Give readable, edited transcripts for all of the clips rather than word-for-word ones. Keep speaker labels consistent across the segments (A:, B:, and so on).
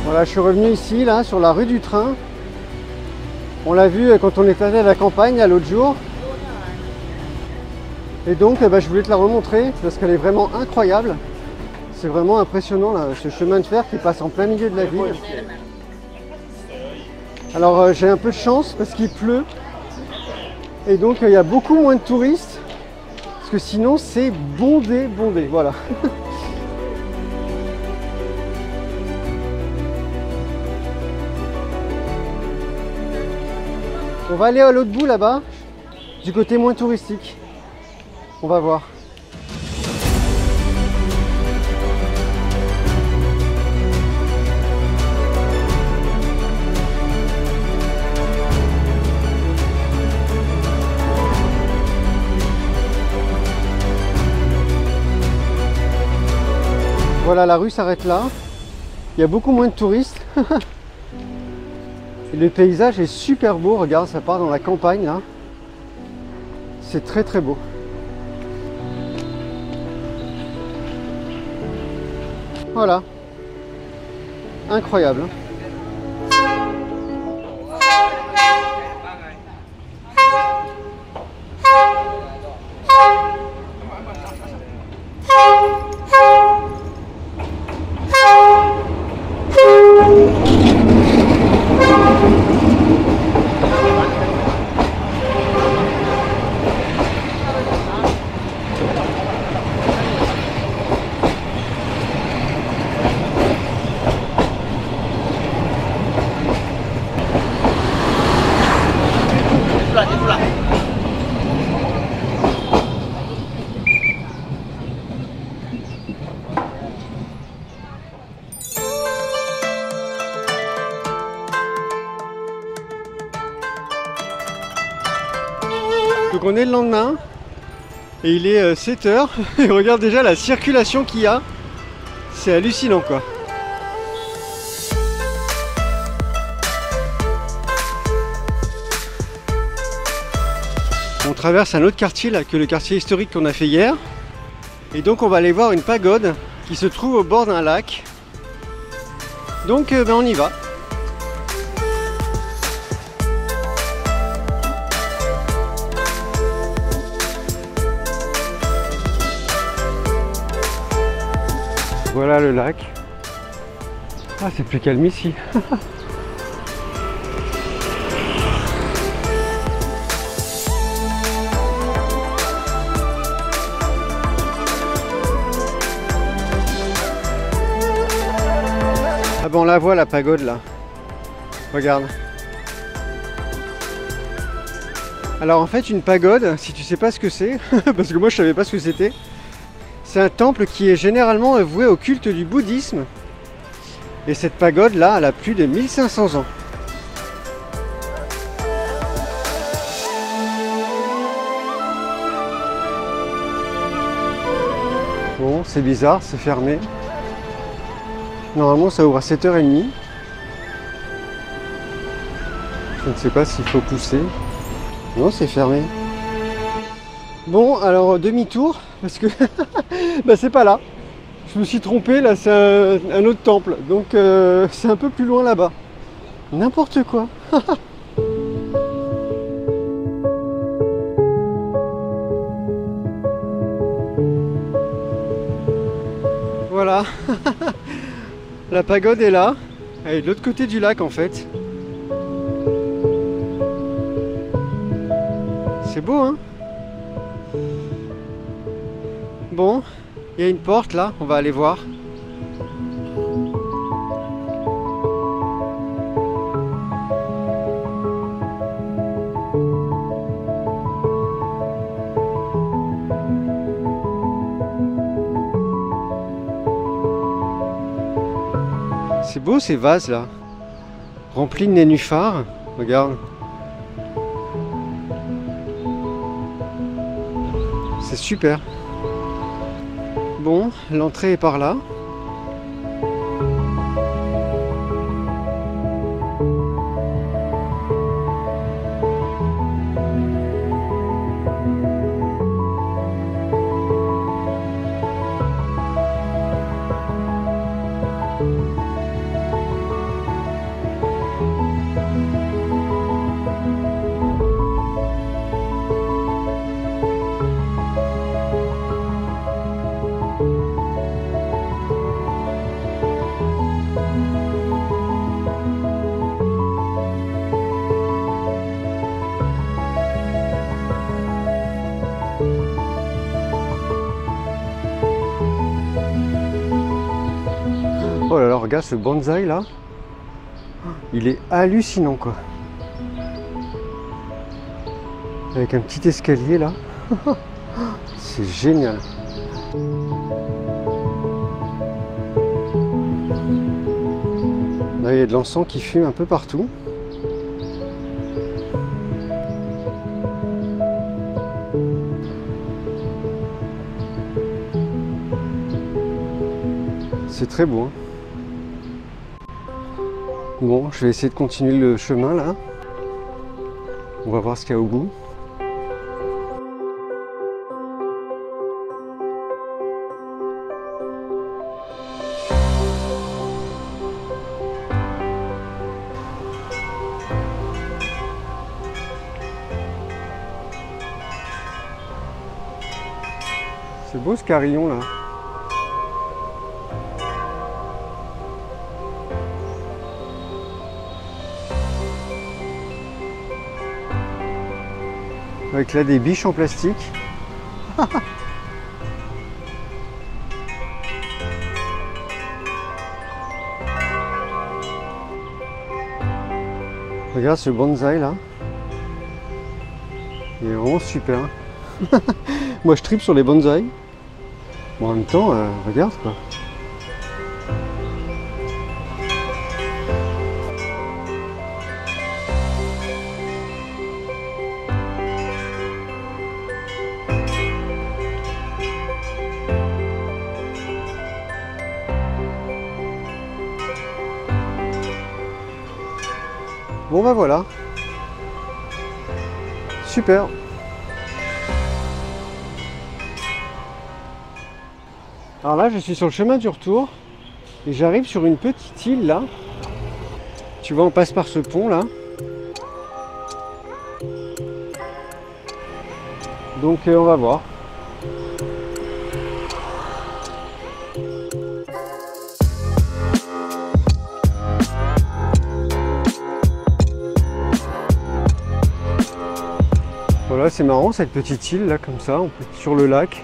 A: Voilà, je suis revenu ici, là, sur la rue du Train. On l'a vu quand on est allé à la campagne, l'autre jour. Et donc, je voulais te la remontrer, parce qu'elle est vraiment incroyable. C'est vraiment impressionnant, là, ce chemin de fer qui passe en plein milieu de la ville. Alors, j'ai un peu de chance, parce qu'il pleut. Et donc, il y a beaucoup moins de touristes. Parce que sinon, c'est bondé, voilà. On va aller à l'autre bout là-bas, du côté moins touristique. On va voir. Voilà, la rue s'arrête là. Il y a beaucoup moins de touristes. Et le paysage est super beau, regarde, ça part dans la campagne là. C'est très très beau. Voilà. Incroyable. Donc on est le lendemain et il est 7 h et regarde déjà la circulation qu'il y a, c'est hallucinant quoi. On traverse un autre quartier là que le quartier historique qu'on a fait hier et donc on va aller voir une pagode qui se trouve au bord d'un lac. Donc on y va. Voilà le lac. Ah, c'est plus calme ici. Ah ben on la voit la pagode là. Regarde. Alors en fait une pagode, si tu sais pas ce que c'est, parce que moi je savais pas ce que c'était. C'est un temple qui est généralement voué au culte du bouddhisme. Et cette pagode là, elle a plus de 1500 ans. Bon, c'est bizarre, c'est fermé. Normalement ça ouvre à 7 h30. Je ne sais pas s'il faut pousser. Non, c'est fermé. Bon, alors demi-tour, parce que bah, c'est pas là. Je me suis trompé, là c'est un autre temple. Donc c'est un peu plus loin là-bas. N'importe quoi. Voilà. La pagode est là. Elle est de l'autre côté du lac en fait. C'est beau hein. Bon, il y a une porte là, on va aller voir. C'est beau ces vases là, remplis de nénuphars, regarde. C'est super. Bon, l'entrée est par là. Oh là là, regarde ce bonsaï là, il est hallucinant quoi. Avec un petit escalier là, c'est génial. Là il y a de l'encens qui fume un peu partout. C'est très beau. Hein. Bon, je vais essayer de continuer le chemin là. On va voir ce qu'il y a au bout. C'est beau ce carillon là. Avec là des biches en plastique. Regarde ce bonsaï là. Il est vraiment super. Moi je tripe sur les bonsaïs. Bon, en même temps, regarde quoi. Bon bah voilà, super. Alors là je suis sur le chemin du retour et j'arrive sur une petite île là. Tu vois, on passe par ce pont là. Donc on va voir. Voilà, c'est marrant cette petite île là comme ça, on peut sur le lac.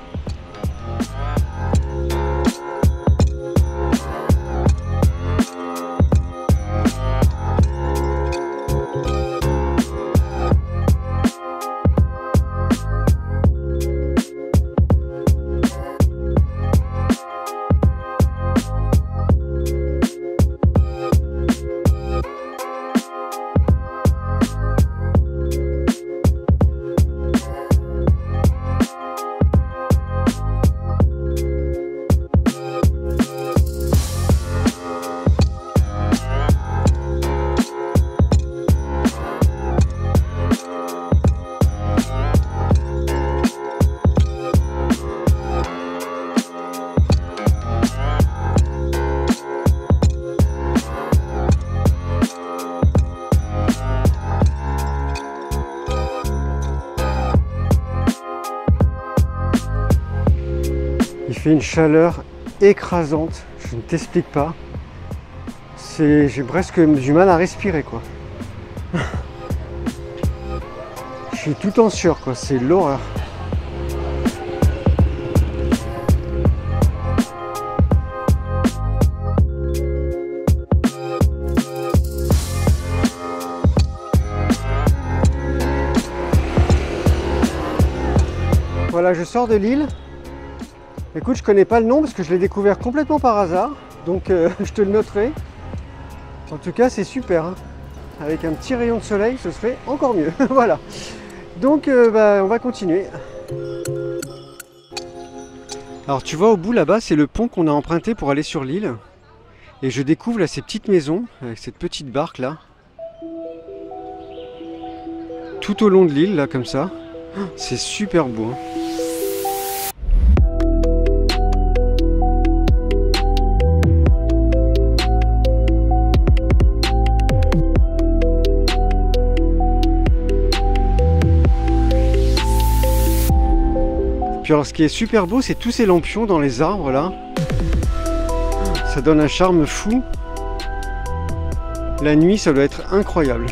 A: Il fait une chaleur écrasante, je ne t'explique pas. J'ai presque du mal à respirer quoi. Je suis tout en sueur quoi, c'est l'horreur. Voilà, je sors de l'île. Écoute, je connais pas le nom parce que je l'ai découvert complètement par hasard, donc je te le noterai. En tout cas, c'est super, hein. Avec un petit rayon de soleil, ce serait encore mieux. Voilà. Donc, on va continuer. Alors, tu vois, au bout là-bas, c'est le pont qu'on a emprunté pour aller sur l'île. Et je découvre là ces petites maisons, avec cette petite barque là. Tout au long de l'île, là, comme ça. C'est super beau, hein. Puis alors ce qui est super beau, c'est tous ces lampions dans les arbres là. Ça donne un charme fou. La nuit, ça doit être incroyable.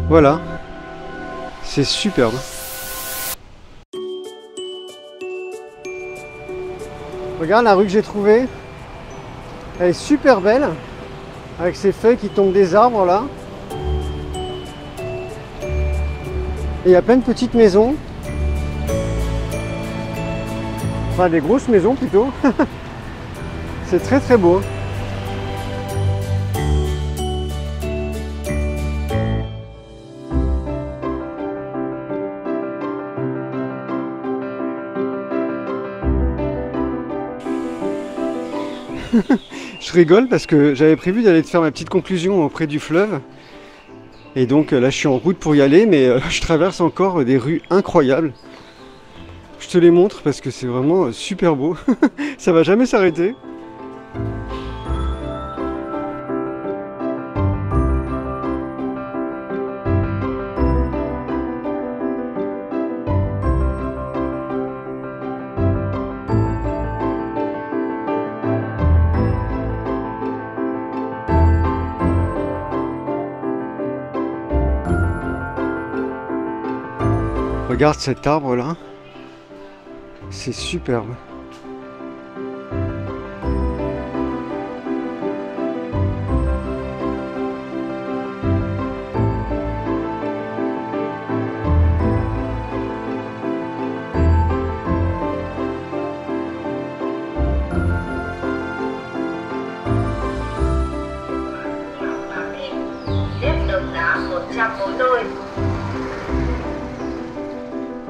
A: Voilà, c'est superbe. Regarde la rue que j'ai trouvée. Elle est super belle, avec ces feuilles qui tombent des arbres là. Et il y a plein de petites maisons. Enfin des grosses maisons plutôt. C'est très très beau. Je rigole parce que j'avais prévu d'aller te faire ma petite conclusion auprès du fleuve. Et donc là je suis en route pour y aller, mais je traverse encore des rues incroyables. Je te les montre parce que c'est vraiment super beau. Ça va jamais s'arrêter. Regarde cet arbre là, c'est superbe.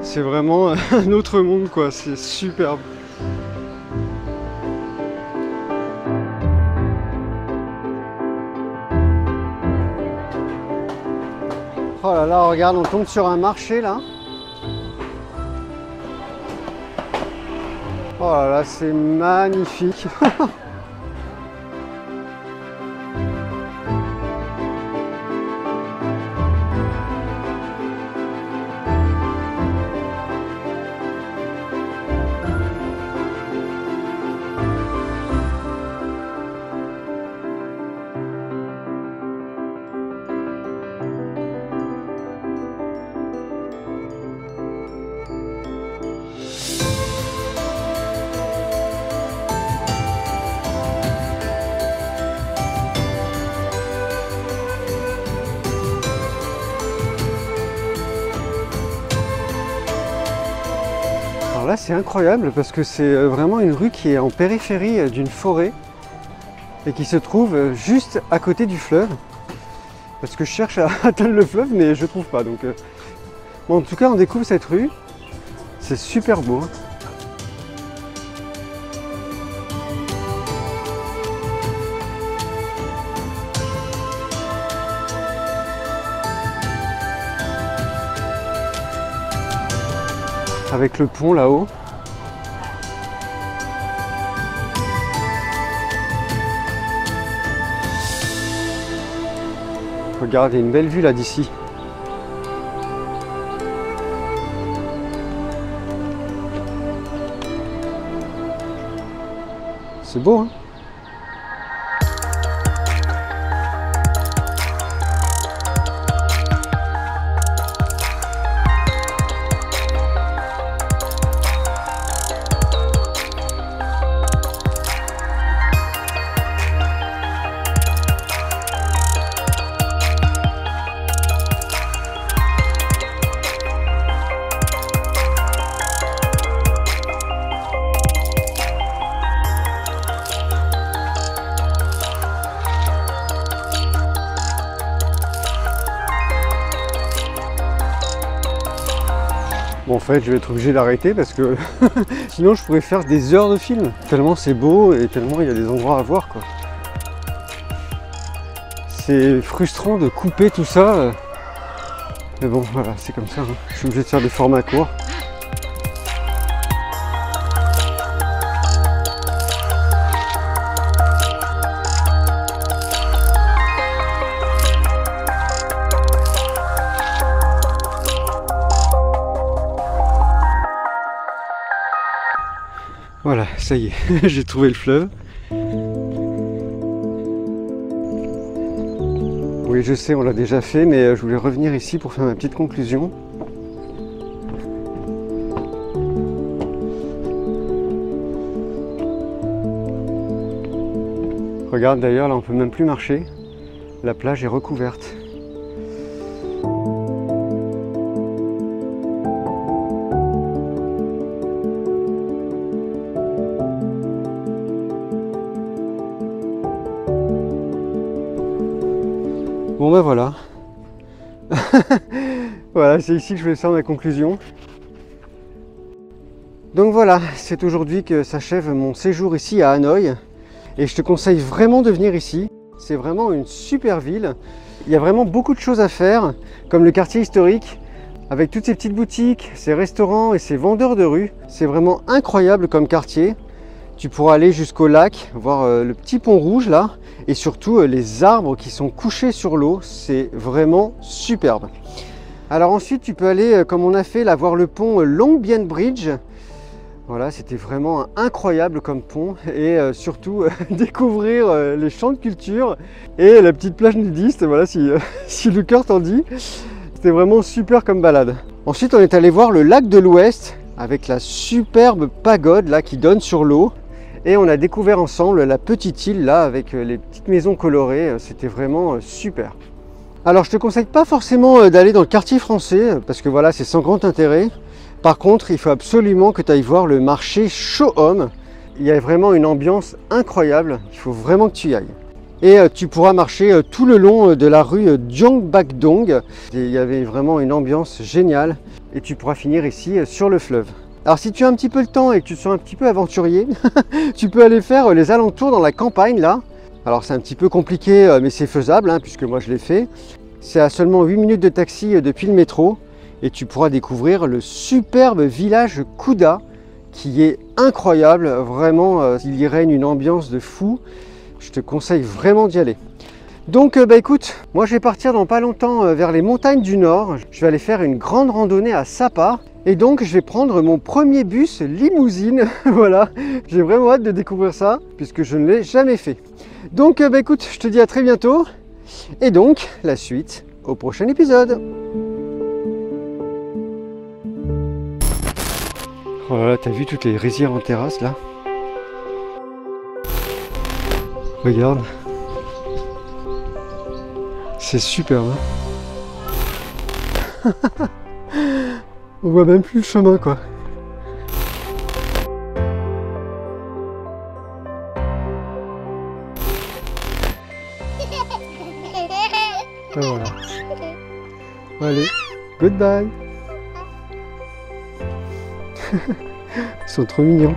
A: C'est vraiment un autre monde quoi, c'est superbe. Oh là là, regarde, on tombe sur un marché là. Oh là là, c'est magnifique. Là c'est incroyable parce que c'est vraiment une rue qui est en périphérie d'une forêt et qui se trouve juste à côté du fleuve, parce que je cherche à atteindre le fleuve mais je trouve pas, donc bon, en tout cas on découvre cette rue, c'est super beau, hein. Avec le pont là-haut. Regarde, il y a une belle vue là d'ici. C'est beau, hein? Bon, en fait, je vais être obligé d'arrêter parce que sinon je pourrais faire des heures de film. Tellement c'est beau et tellement il y a des endroits à voir, quoi. C'est frustrant de couper tout ça. Mais bon, voilà, c'est comme ça. Hein. Je suis obligé de faire des formats courts. Voilà, ça y est, j'ai trouvé le fleuve. Oui, je sais, on l'a déjà fait, mais je voulais revenir ici pour faire ma petite conclusion. Regarde d'ailleurs, là on peut même plus marcher. La plage est recouverte. Bon ben voilà. Voilà, c'est ici que je vais faire ma conclusion. Donc voilà, c'est aujourd'hui que s'achève mon séjour ici à Hanoï. Et je te conseille vraiment de venir ici. C'est vraiment une super ville. Il y a vraiment beaucoup de choses à faire, comme le quartier historique, avec toutes ces petites boutiques, ces restaurants et ces vendeurs de rue. C'est vraiment incroyable comme quartier. Tu pourras aller jusqu'au lac, voir le petit pont rouge là, et surtout les arbres qui sont couchés sur l'eau. C'est vraiment superbe. Alors ensuite, tu peux aller, comme on a fait, là, voir le pont Long Bien Bridge. Voilà, c'était vraiment incroyable comme pont, et surtout découvrir les champs de culture et la petite plage nudiste, voilà, si le cœur t'en dit. C'était vraiment super comme balade. Ensuite, on est allé voir le lac de l'Ouest avec la superbe pagode là qui donne sur l'eau. Et on a découvert ensemble la petite île là avec les petites maisons colorées. C'était vraiment super. Alors je te conseille pas forcément d'aller dans le quartier français parce que voilà, c'est sans grand intérêt. Par contre, il faut absolument que tu ailles voir le marché Shohom. Il y a vraiment une ambiance incroyable. Il faut vraiment que tu y ailles. Et tu pourras marcher tout le long de la rue Gyeongbakdong. Il y avait vraiment une ambiance géniale. Et tu pourras finir ici sur le fleuve. Alors si tu as un petit peu le temps et que tu te sens un petit peu aventurier, tu peux aller faire les alentours dans la campagne là. Alors c'est un petit peu compliqué mais c'est faisable hein, puisque moi je l'ai fait. C'est à seulement 8 minutes de taxi depuis le métro et tu pourras découvrir le superbe village Kuda qui est incroyable. Vraiment, il y règne une ambiance de fou. Je te conseille vraiment d'y aller. Donc bah écoute, moi je vais partir dans pas longtemps vers les montagnes du Nord. Je vais aller faire une grande randonnée à Sapa. Et donc je vais prendre mon premier bus limousine. Voilà, j'ai vraiment hâte de découvrir ça puisque je ne l'ai jamais fait. Donc bah écoute, je te dis à très bientôt. Et donc la suite au prochain épisode. Oh là là, t'as vu toutes les rizières en terrasse là? Regarde. C'est super hein. On voit même plus le chemin quoi. Et voilà. Allez, goodbye. Ils sont trop mignons.